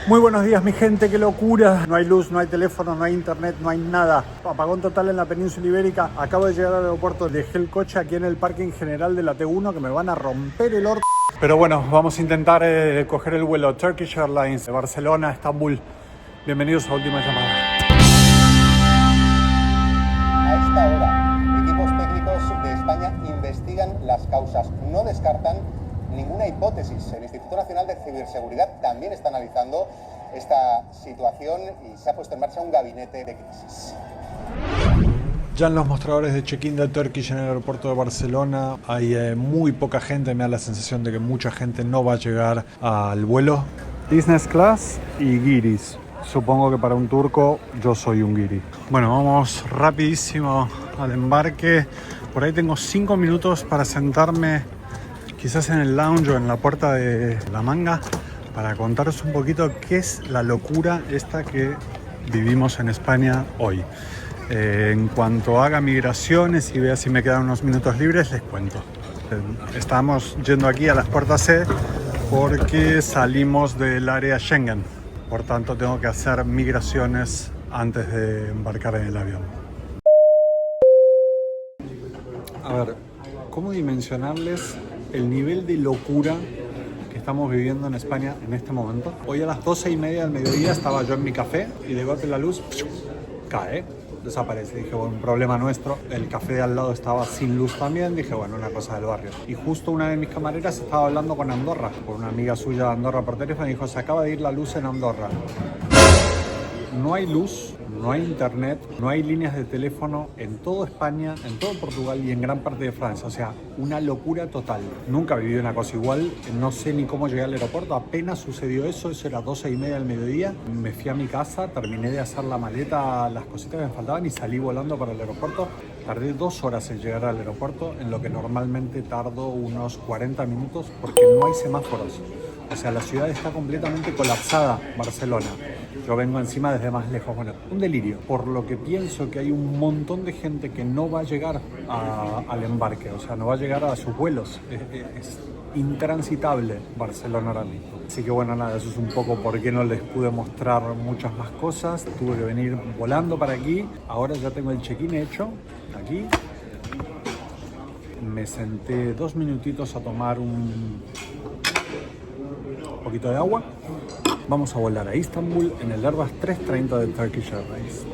Muy buenos días, mi gente, qué locura. No hay luz, no hay teléfono, no hay internet, no hay nada. Apagón total en la península ibérica. Acabo de llegar al aeropuerto, dejé el coche aquí en el parking general de la T1 que me van a romper el orto. Pero bueno, vamos a intentar coger el vuelo Turkish Airlines de Barcelona a Estambul. Bienvenidos a Última Llamada. A esta hora, equipos técnicos de España investigan las causas. No descartan ninguna hipótesis. El Instituto Nacional de Ciberseguridad también está analizando esta situación y se ha puesto en marcha un gabinete de crisis. Ya en los mostradores de check-in de Turkish en el aeropuerto de Barcelona hay muy poca gente. Me da la sensación de que mucha gente no va a llegar al vuelo. Business class y guiris. Supongo que para un turco yo soy un guiri. Bueno, vamos rapidísimo al embarque. Por ahí tengo 5 minutos para sentarme quizás en el lounge o en la puerta de la manga para contaros un poquito qué es la locura esta que vivimos en España hoy. En cuanto haga migraciones y vea si me quedan unos minutos libres, les cuento. Estamos yendo aquí a las puertas C porque salimos del área Schengen. Por tanto, tengo que hacer migraciones antes de embarcar en el avión. A ver, ¿cómo dimensionarles el nivel de locura que estamos viviendo en España en este momento? Hoy a las 12:30 del mediodía estaba yo en mi café y de golpe la luz cae, desaparece. Dije, bueno, un problema nuestro. El café de al lado estaba sin luz también. Dije, bueno, una cosa del barrio. Y justo una de mis camareras estaba hablando con Andorra, con una amiga suya de Andorra por teléfono, y dijo, se acaba de ir la luz en Andorra. No hay luz, no hay internet, no hay líneas de teléfono en toda España, en todo Portugal y en gran parte de Francia. O sea, una locura total. Nunca viví una cosa igual. No sé ni cómo llegué al aeropuerto. Apenas sucedió eso era 12:30 del mediodía. Me fui a mi casa, terminé de hacer la maleta, las cositas que me faltaban y salí volando para el aeropuerto. Tardé 2 horas en llegar al aeropuerto, en lo que normalmente tardo unos 40 minutos porque no hay semáforos. O sea, la ciudad está completamente colapsada, Barcelona. Yo vengo encima desde más lejos. Bueno, un delirio. Por lo que pienso que hay un montón de gente que no va a llegar al embarque. O sea, no va a llegar a sus vuelos. Es intransitable Barcelona ahora mismo. Así que bueno, nada, eso es un poco por qué no les pude mostrar muchas más cosas. Tuve que venir volando para aquí. Ahora ya tengo el check-in hecho. Aquí. Me senté 2 minutitos a tomar un poquito de agua. Vamos a volar a Istambul en el Airbus 330 de Turkish Airlines.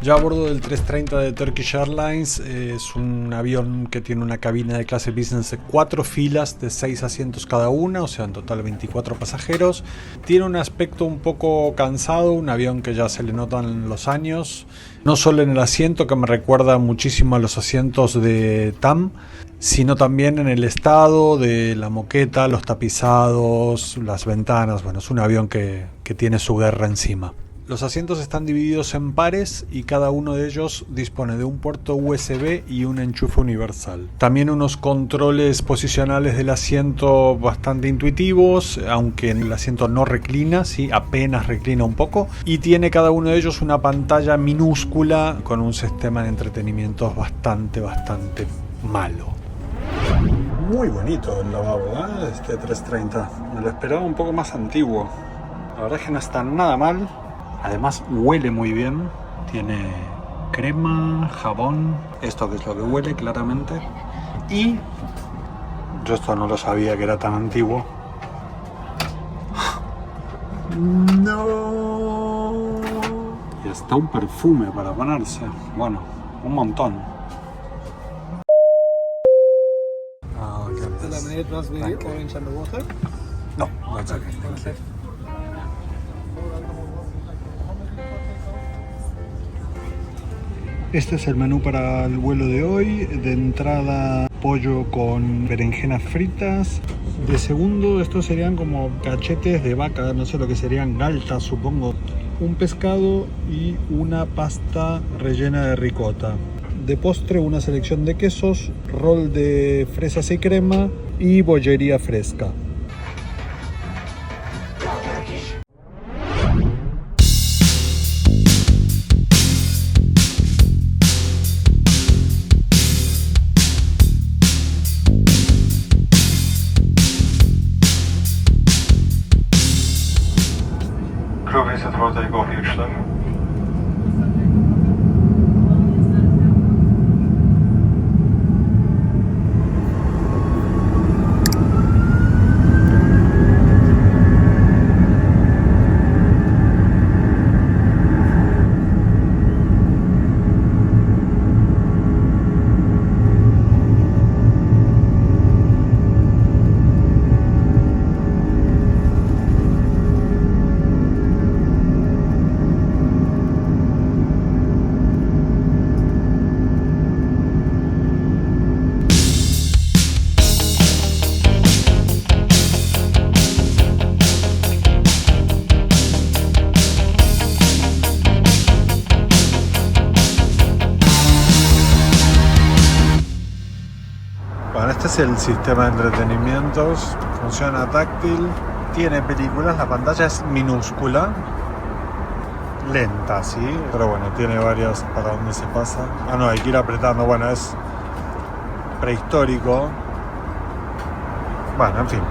Ya a bordo del 330 de Turkish Airlines, es un avión que tiene una cabina de clase business de 4 filas de 6 asientos cada una, o sea en total 24 pasajeros. Tiene un aspecto un poco cansado, un avión que ya se le notan los años, no solo en el asiento, que me recuerda muchísimo a los asientos de TAM, sino también en el estado de la moqueta, los tapizados, las ventanas. Bueno, es un avión que tiene su guerra encima. Los asientos están divididos en pares y cada uno de ellos dispone de un puerto USB y un enchufe universal. También unos controles posicionales del asiento bastante intuitivos, aunque el asiento no reclina, sí, apenas reclina un poco. Y tiene cada uno de ellos una pantalla minúscula con un sistema de entretenimiento bastante malo. Muy bonito el lavabo, ¿eh? Este 330. Me lo esperaba un poco más antiguo. La verdad es que no está nada mal. Además huele muy bien, tiene crema, jabón, esto que es lo que huele claramente. Y yo esto no lo sabía que era tan antiguo. ¡No! Y está un perfume para ponerse, bueno, un montón. Oh, The lemonade, raspberry, orange and the water. No, that's okay. Este es el menú para el vuelo de hoy. De entrada, pollo con berenjenas fritas. De segundo, estos serían como cachetes de vaca, no sé lo que serían, galtas supongo. Un pescado y una pasta rellena de ricota. De postre, una selección de quesos, rol de fresas y crema y bollería fresca. Crew visit for takeoff Houston. Bueno, este es el sistema de entretenimientos, funciona táctil, tiene películas, la pantalla es minúscula, lenta, sí, pero bueno, tiene varias para donde se pasa. Ah, no, hay que ir apretando, bueno, es prehistórico, bueno, en fin,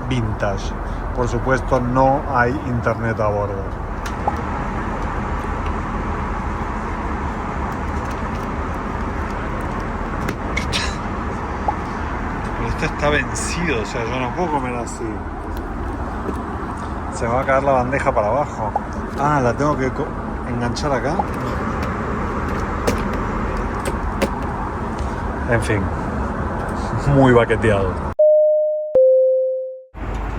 vintage. Por supuesto, no hay internet a bordo. Esto está vencido, o sea, yo no puedo comer así. Se me va a caer la bandeja para abajo. Ah, la tengo que enganchar acá. En fin, muy baqueteado.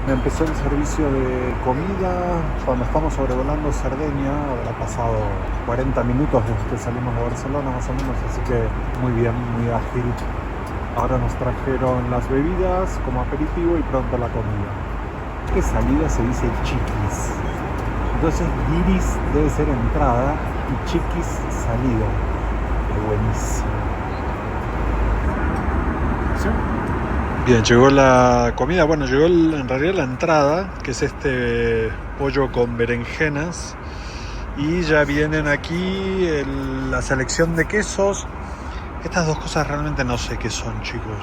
Me empezó el servicio de comida cuando estamos sobrevolando Cerdeña. Habrá pasado 40 minutos desde que salimos de Barcelona más o menos, así que muy bien, muy ágil. Ahora nos trajeron las bebidas como aperitivo y pronto la comida. ¿Qué salida se dice chiquis? Entonces guiris debe ser entrada y chiquis salida. Qué buenísimo. ¿Sí? Bien, llegó la comida. Bueno, llegó en realidad la entrada, que es este pollo con berenjenas. Y ya vienen aquí la selección de quesos. Estas dos cosas realmente no sé qué son, chicos.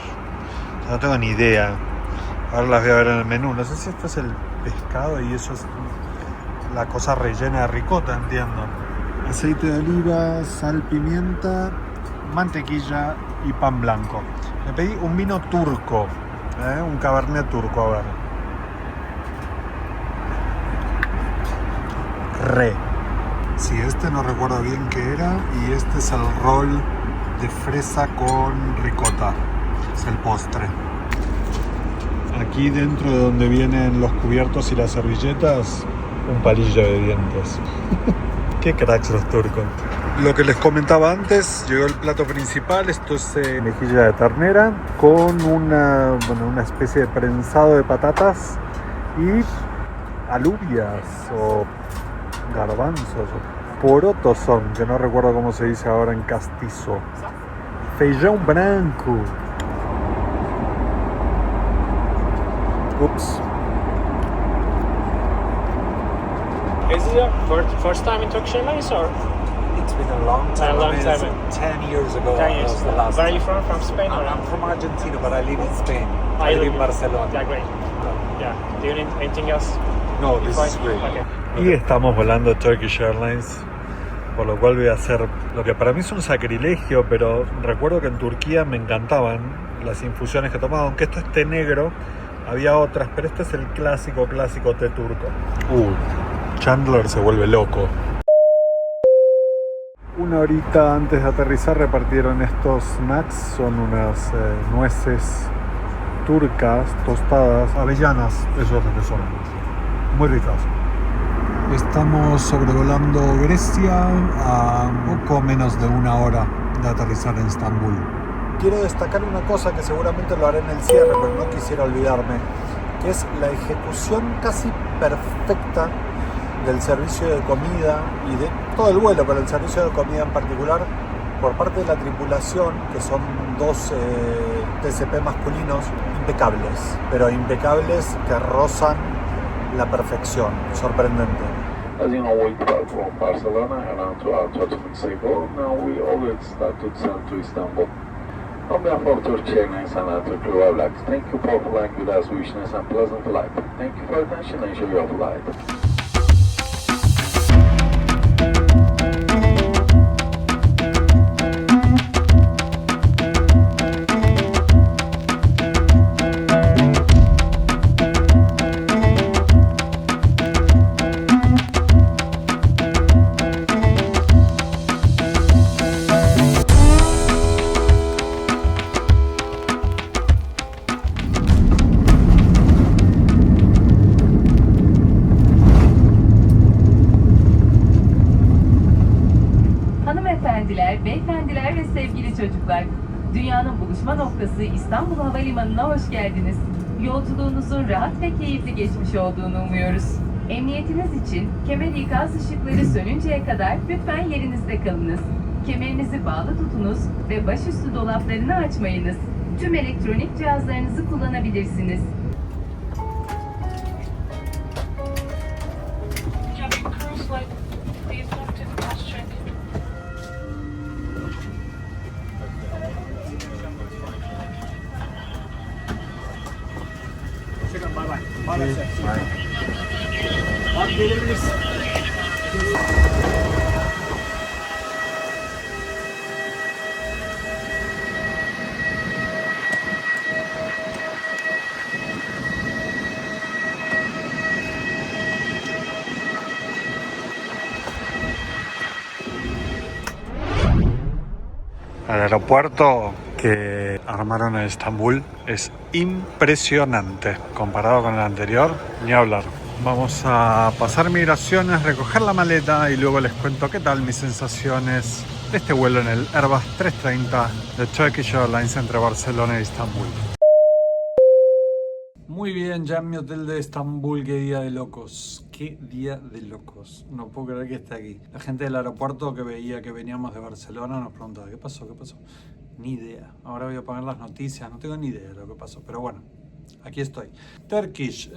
O sea, no tengo ni idea. Ahora las voy a ver en el menú. No sé si esto es el pescado y eso es la cosa rellena de ricota, entiendo. Aceite de oliva, sal, pimienta, mantequilla y pan blanco. Me pedí un vino turco, un cabernet turco, a ver. Sí, este no recuerdo bien qué era. Y este es el roll de fresa con ricota, es el postre. Aquí dentro de donde vienen los cubiertos y las servilletas, un palillo de dientes. Qué cracks los turcos. Lo que les comentaba antes, llegó el plato principal. Esto es mejilla de ternera con una especie de prensado de patatas y alubias o garbanzos. Porotos son, que no recuerdo cómo se dice ahora en castizo. Feijão branco. Ups. Is it your first time in Turkish Airlines or? It's been a long time. A long time. 10 years ago. 10 years. Was the last Where are you from? From Spain or? I'm from Argentina, but I live in Spain. I I live in Barcelona. Yeah, great. Yeah. Do you need anything else? No, this is great. Okay. Y estamos volando Turkish Airlines, por lo cual voy a hacer lo que para mí es un sacrilegio, pero recuerdo que en Turquía me encantaban las infusiones que tomaba, aunque esto es té negro, había otras, pero este es el clásico té turco. Chandler se vuelve loco. Una horita antes de aterrizar repartieron estos snacks, son unas nueces turcas, tostadas, avellanas, eso es lo que son, muy ricas. Estamos sobrevolando Grecia a poco menos de una hora de aterrizar en Estambul. Quiero destacar una cosa que seguramente lo haré en el cierre, pero no quisiera olvidarme, que es la ejecución casi perfecta del servicio de comida y de todo el vuelo, pero el servicio de comida en particular, por parte de la tripulación, que son dos TCP masculinos, impecables, pero impecables que rozan la perfección, sorprendente. As you know, we traveled from Barcelona and on to our touch Mexico. Now we already start to descend to Istanbul. On behalf of Turkish Airlines and our Turkish I'd like to thank you for flying with us, wishing us a pleasant flight. Thank you for your attention and enjoy your flight. sevgili çocuklar. Dünyanın buluşma noktası İstanbul Havalimanı'na hoş geldiniz. Yolculuğunuzun rahat ve keyifli geçmiş olduğunu umuyoruz. Emniyetiniz için kemer ikaz ışıkları sönünceye kadar lütfen yerinizde kalınız. Kemerinizi bağlı tutunuz ve başüstü dolaplarını açmayınız. Tüm elektronik cihazlarınızı kullanabilirsiniz. Abi gelebilirsin. El aeropuerto que armaron en Estambul es impresionante. Comparado con el anterior, ni hablar. Vamos a pasar migraciones, recoger la maleta y luego les cuento qué tal mis sensaciones de este vuelo en el Airbus 330 de Turkish Airlines entre Barcelona y Estambul. Muy bien, ya en mi hotel de Estambul, qué día de locos, qué día de locos, no puedo creer que esté aquí. La gente del aeropuerto que veía que veníamos de Barcelona nos preguntaba, ¿qué pasó? ¿Qué pasó? Ni idea, ahora voy a poner las noticias, no tengo ni idea de lo que pasó, pero bueno, aquí estoy. Turkish,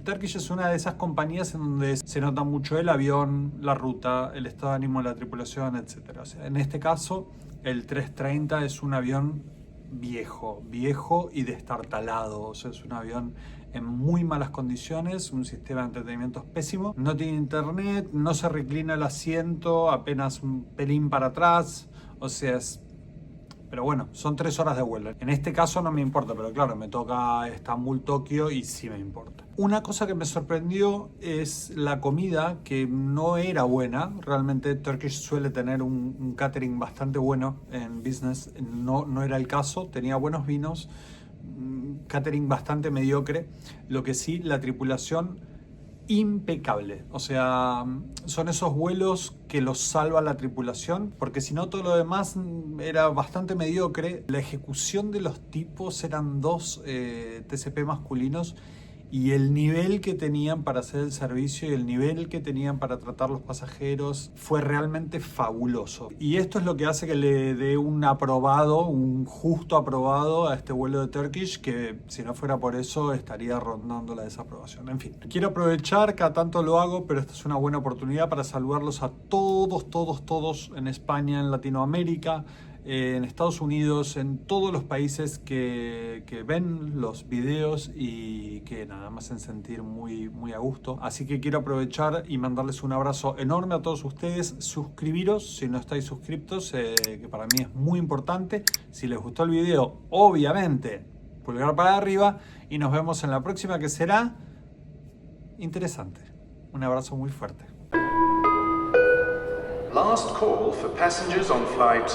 Turkish es una de esas compañías en donde se nota mucho el avión, la ruta, el estado de ánimo de la tripulación, etc. O sea, en este caso, el 330 es un avión viejo y destartalado, o sea, es un avión en muy malas condiciones, un sistema de entretenimiento pésimo, no tiene internet, no se reclina el asiento, apenas un pelín para atrás, o sea, pero bueno, son 3 horas de vuelo. En este caso no me importa, pero claro, me toca Estambul, Tokio y sí me importa. Una cosa que me sorprendió es la comida, que no era buena. Realmente Turkish suele tener un catering bastante bueno en business. No era el caso, tenía buenos vinos, catering bastante mediocre. Lo que sí, la tripulación impecable, o sea, son esos vuelos que los salva la tripulación, porque si no todo lo demás era bastante mediocre. La ejecución de los tipos eran 2 TCP masculinos y el nivel que tenían para hacer el servicio y el nivel que tenían para tratar los pasajeros fue realmente fabuloso. Y esto es lo que hace que le dé un aprobado, un justo aprobado a este vuelo de Turkish, que si no fuera por eso estaría rondando la desaprobación. En fin, quiero aprovechar, cada tanto lo hago, pero esta es una buena oportunidad para saludarlos a todos en España, en Latinoamérica, en Estados Unidos, en todos los países que ven los videos y que nada más hacen sentir muy a gusto. Así que quiero aprovechar y mandarles un abrazo enorme a todos ustedes. Suscribiros si no estáis suscriptos, que para mí es muy importante. Si les gustó el video, obviamente, pulgar para arriba y nos vemos en la próxima, que será interesante. Un abrazo muy fuerte. Last call for passengers on flight